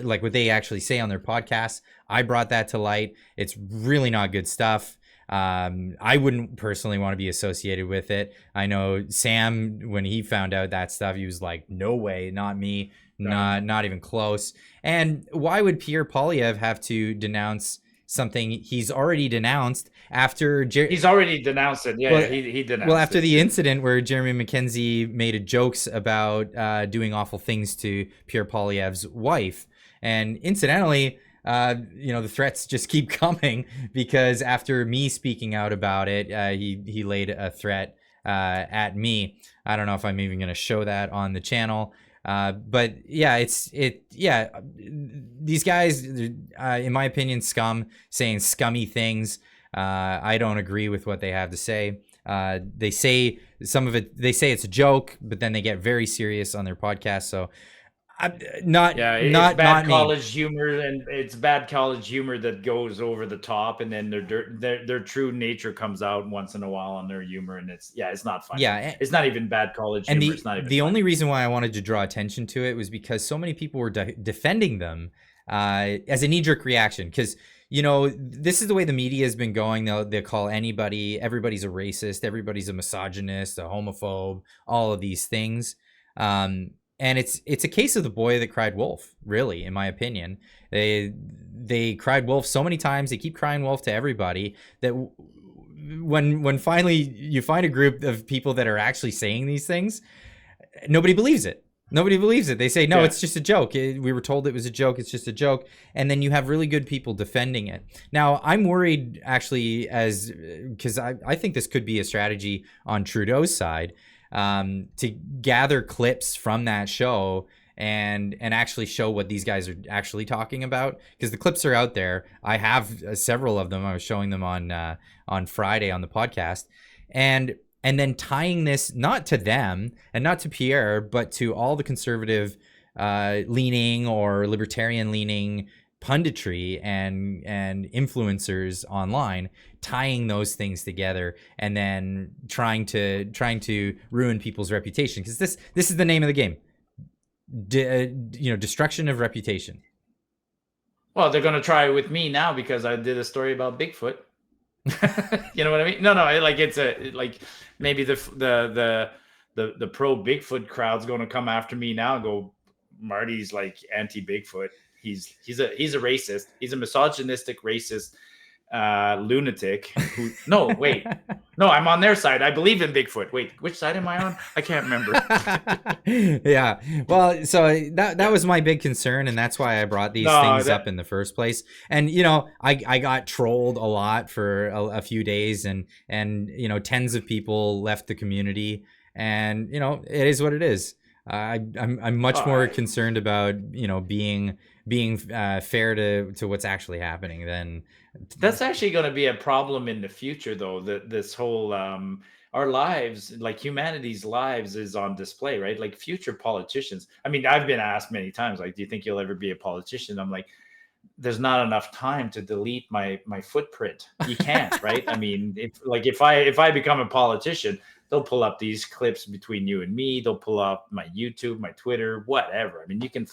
like what they actually say on their podcasts. I brought that to light. It's really not good stuff. I wouldn't personally want to be associated with it. I know Sam, when he found out that stuff, he was like, no way, not me, not even close. And why would Pierre Poilievre have to denounce something he's already denounced after he's already denounced it. Yeah, Well, he denounced well, after it. the incident where Jeremy McKenzie made jokes about doing awful things to Pierre Poilievre's wife. And incidentally, the threats just keep coming because after me speaking out about it, he laid a threat at me. I don't know if I'm even going to show that on the channel. But yeah, these guys, in my opinion, scum, saying scummy things. I don't agree with what they have to say. They say it's a joke, but then they get very serious on their podcast. So not bad me. college humor, and it's bad college humor that goes over the top, and then their true nature comes out once in a while on their humor, and it's not funny. Yeah, it's not even bad college and humor. It's not even the funny. only reason why I wanted to draw attention to it was because so many people were defending them as a knee-jerk reaction. Because you know, this is the way the media has been going. They'll call everybody's a racist, everybody's a misogynist, a homophobe, all of these things. And it's a case of the boy that cried wolf, really, in my opinion. They cried wolf so many times. They keep crying wolf to everybody that when finally you find a group of people that are actually saying these things, nobody believes it. Nobody believes it. They say, no, it's just a joke. We were told it was a joke. It's just a joke. And then you have really good people defending it. Now, I'm worried, actually, because I think this could be a strategy on Trudeau's side, to gather clips from that show and actually show what these guys are actually talking about. Because the clips are out there. I have several of them. I was showing them on Friday on the podcast. And then tying this not to them and not to Pierre, but to all the conservative leaning or libertarian leaning punditry and influencers online, tying those things together and then trying to ruin people's reputation, because this is the name of the game. Destruction of reputation. Well, they're going to try it with me now because I did a story about Bigfoot. You know what I mean? No, like it's like maybe the pro Bigfoot crowd's going to come after me now and go, Marty's like anti Bigfoot. He's a racist. He's a misogynistic racist lunatic. No, I'm on their side. I believe in Bigfoot. Wait, which side am I on? I can't remember. Yeah. Well, so that was my big concern, and that's why I brought these things up in the first place. And I got trolled a lot for a few days, and tens of people left the community, and it is what it is. I'm much more concerned about being fair to what's actually happening than. That's actually going to be a problem in the future, though. This whole our lives, like humanity's lives, is on display, right? Like future politicians. I mean, I've been asked many times, like, do you think you'll ever be a politician? I'm like, there's not enough time to delete my footprint. You can't, right? I mean, if I become a politician, they'll pull up these clips between you and me. They'll pull up my YouTube, my Twitter, whatever. I mean, you can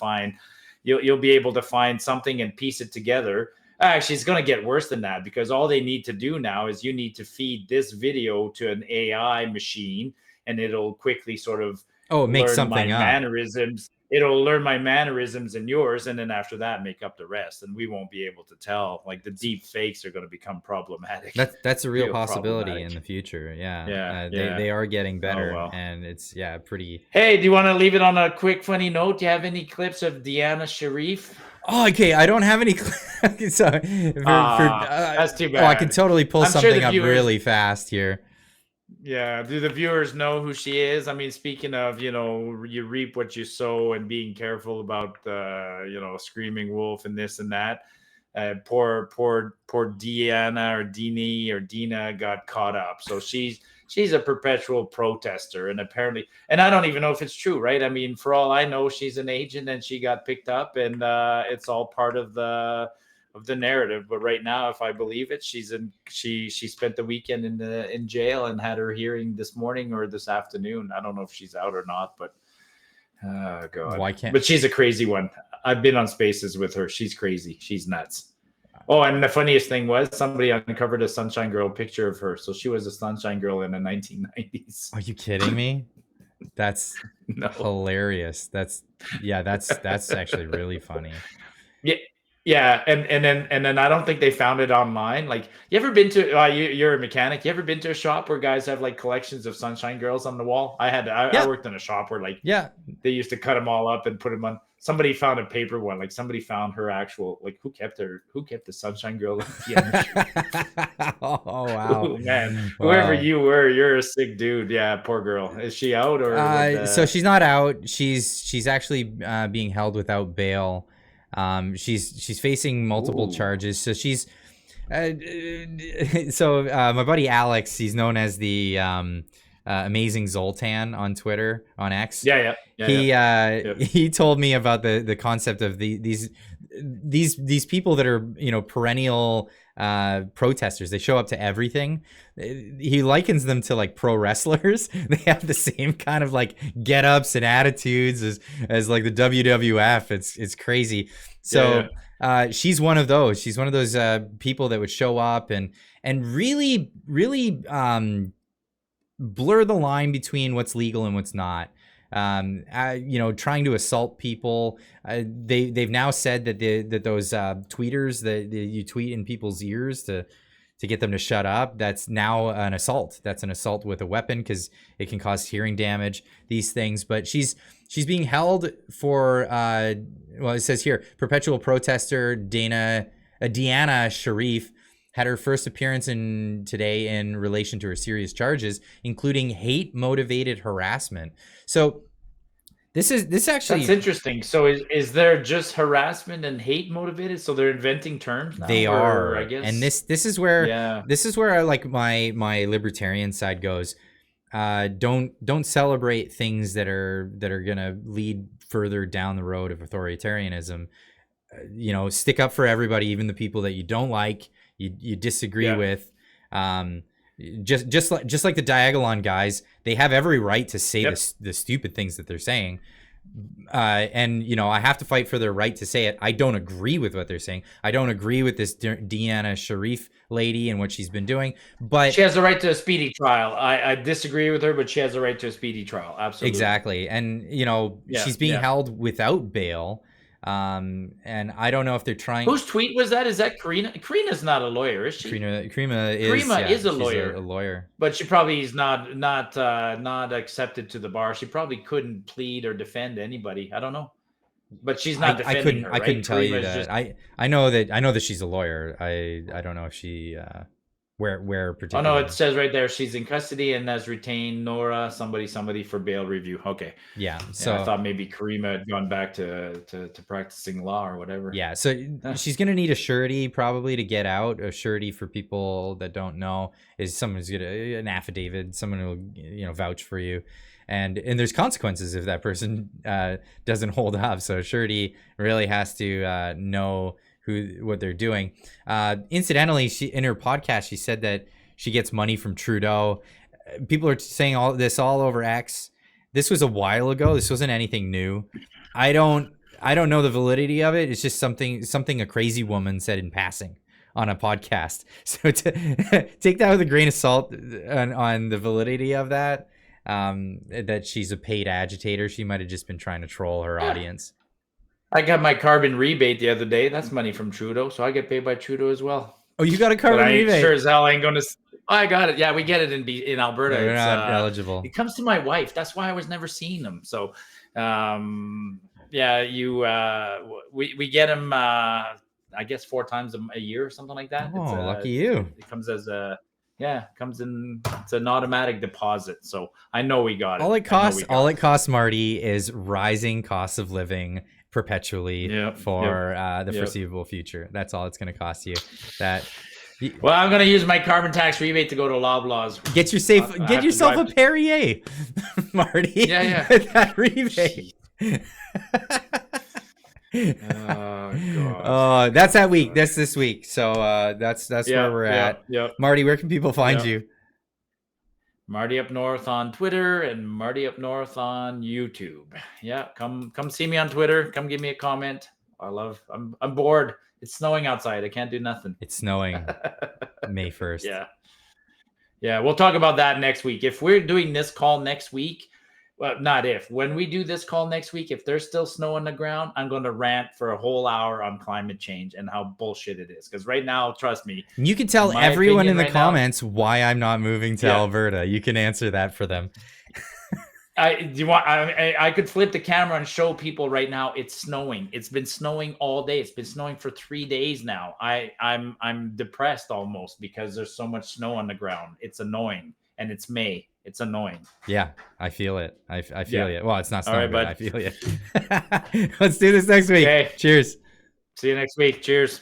you'll be able to find something and piece it together. Actually, it's going to get worse than that, because all they need to do now is you need to feed this video to an AI machine, and it'll quickly sort of make something up. Mannerisms. It'll learn my mannerisms and yours, and then after that, make up the rest. And we won't be able to tell. Like, the deep fakes are going to become problematic. That's a real possibility in the future. Yeah. They are getting better, and it's pretty. Hey, do you want to leave it on a quick funny note? Do you have any clips of Deanna Sharif? Oh, okay. I don't have any. So that's too bad. Oh, I can totally pull something up really fast here. Yeah. Do the viewers know who she is? I mean, speaking of, you reap what you sow, and being careful about, screaming wolf and this and that. Poor Deanna or Dina got caught up. So she's a perpetual protester, and apparently, and I don't even know if it's true, right? I mean, for all I know, she's an agent and she got picked up, and it's all part of the narrative. But right now, if I believe it, she spent the weekend in jail and had her hearing this morning or this afternoon. I don't know if she's out or not, but oh God. Why can't? But she's a crazy one. I've been on spaces with her. She's crazy. She's nuts. Oh, and the funniest thing was somebody uncovered a Sunshine Girl picture of her. So she was a Sunshine Girl in the 1990s. Are you kidding me? That's hilarious. That's actually really funny. Yeah. Yeah, and then I don't think they found it online. Like, you ever been to? You're a mechanic. You ever been to a shop where guys have like collections of Sunshine Girls on the wall? I worked in a shop where they used to cut them all up and put them on. Somebody found a paper one. Like, somebody found her actual, like, who kept the Sunshine Girl? Oh wow, ooh, man! Wow. Whoever you were, you're a sick dude. Yeah, poor girl. Is she out or? So she's not out. She's actually being held without bail. She's facing multiple charges. So she's my buddy Alex, he's known as the Amazing Zoltan on Twitter, on X. He told me about the concept of these people that are perennial protesters. They show up to everything. He likens them to like pro wrestlers. They have the same kind of like get ups and attitudes as like the WWF. It's crazy. So she's one of those. She's one of those people that would show up and really blur the line between what's legal and what's not. Trying to assault people. They've now said that those tweeters that you tweet in people's ears to get them to shut up, that's now an assault. That's an assault with a weapon because it can cause hearing damage, these things. But she's being held for, it says here, perpetual protester Deanna Sharif had her first appearance today in relation to her serious charges, including hate-motivated harassment. So this actually... That's interesting. So is there just harassment and hate motivated? So they're inventing terms now? They are, I guess. And this is where like my libertarian side goes. Don't celebrate things that are gonna lead further down the road of authoritarianism. Stick up for everybody, even the people that you don't like, you disagree with. Just like the Diagolon guys, they have every right to say the stupid things that they're saying. And I have to fight for their right to say it. I don't agree with what they're saying. I don't agree with this Deanna Sharif lady and what she's been doing, but she has a right to a speedy trial. I disagree with her, but she has a right to a speedy trial. Absolutely. Exactly. And she's being held without bail. And I don't know if they're trying. Whose tweet was that? Is that Karina? Karina's not a lawyer, is she? Karina is a lawyer. A lawyer, but she probably is not accepted to the bar. She probably couldn't plead or defend anybody. I don't know, but she's not defending her. Right? I couldn't tell you that. I know that she's a lawyer. I don't know if she where particularly. Oh no, it says right there she's in custody and has retained Nora somebody for bail review. Okay. Yeah. So I thought maybe Karima had gone back to practicing law or whatever. Yeah. So she's gonna need a surety probably to get out. A surety, for people that don't know, is someone who's an affidavit, someone who will vouch for you. And there's consequences if that person doesn't hold up. So a surety really has to know what they're doing. Incidentally, she, in her podcast, she said that she gets money from Trudeau. People are saying all this all over X. This was a while ago. This wasn't anything new. I don't know the validity of it. It's just something a crazy woman said in passing on a podcast. So to take that with a grain of salt on the validity of that. That she's a paid agitator. She might have just been trying to troll her audience. I got my carbon rebate the other day. That's money from Trudeau, so I get paid by Trudeau as well. Oh, you got a carbon rebate? Sure as hell ain't going to. I got it. Yeah, we get it in Alberta. You're not eligible. It comes to my wife. That's why I was never seeing them. So, we get them. I guess 4 times a year or something like that. Oh, lucky you! It comes as a. Yeah, comes in. It's an automatic deposit, so I know we got it. All it costs, Marty, is rising costs of living perpetually for the foreseeable future. That's all it's going to cost you. Well, I'm going to use my carbon tax rebate to go to Loblaws. Get yourself a Perrier, Marty. Yeah. That rebate. God. That's that week. That's this week. So that's where we're at. Marty, where can people find you? Marty Up North on Twitter and Marty Up North on YouTube. Yeah, come see me on Twitter. Come give me a comment. I'm bored. It's snowing outside. I can't do nothing. It's snowing May 1st. Yeah, we'll talk about that next week. If we're doing this call next week, well, not if. When we do this call next week, if there's still snow on the ground, I'm going to rant for a whole hour on climate change and how bullshit it is. Because right now, trust me. You can tell everyone in the comments why I'm not moving to Alberta. You can answer that for them. I could flip the camera and show people right now. It's snowing. It's been snowing all day. It's been snowing for 3 days now. I'm depressed almost because there's so much snow on the ground. It's annoying. And it's May. It's annoying. Yeah, I feel it. I feel it. Well, it's not snowing, right, but I feel it. Let's do this next week. Okay. Cheers. See you next week. Cheers.